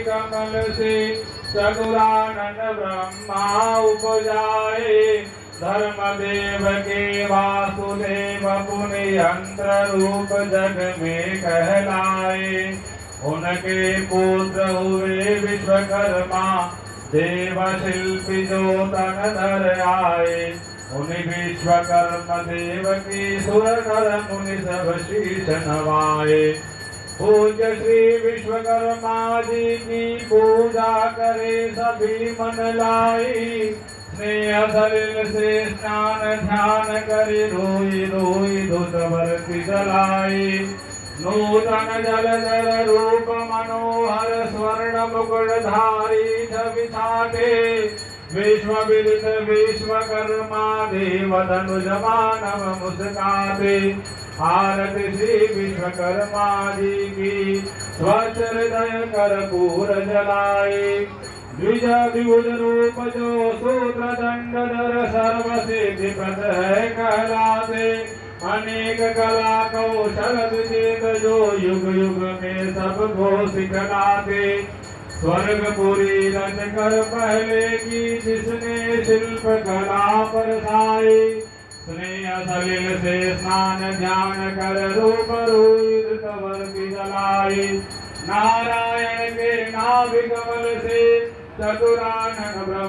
कमल से चतुरानन ब्रह्मा उपजाए। धर्मदेव के वासुदेव पुनि यंत्र रूप जग में कहलाए। उनके पुत्र हुए विश्वकर्मा देव शिल्पी जो तन धर आए। उन्हीं विश्वकर्म देव की सुर नर मुनि सब शीश नवाए। पूज्य श्री विश्वकर्मा जी की पूजा करे सभी मन लाई। स्नेह सलिल से स्नान ध्यान करे रोई रोई धुत वर्षि जलाई। नूतन जलधर रूप मनोहर स्वर्ण मुकुटधारी छवि छाटे। विश्व विदित विश्वकर्मा देव धनुष मानव मुस्काते। आरती श्री विश्वकर्मा जी की स्वच्छ हृदय कर्पूर जलाए। द्विज विबुध रूप जो सूत्र दंडधर सर्व सिद्धि प्रद है कहलाते। अनेक कला कौशल विजेत जो युग युग में सबको सिखलाते। स्वर्गपुरी रच कर पहले की जिसने शिल्प कला बरसाई। स्नेह सलिल से स्नान ध्यान कर रूप रूई धृतवर्षि जलाई। नारायण के नाभि कमल से चतुरानन ब्रह्म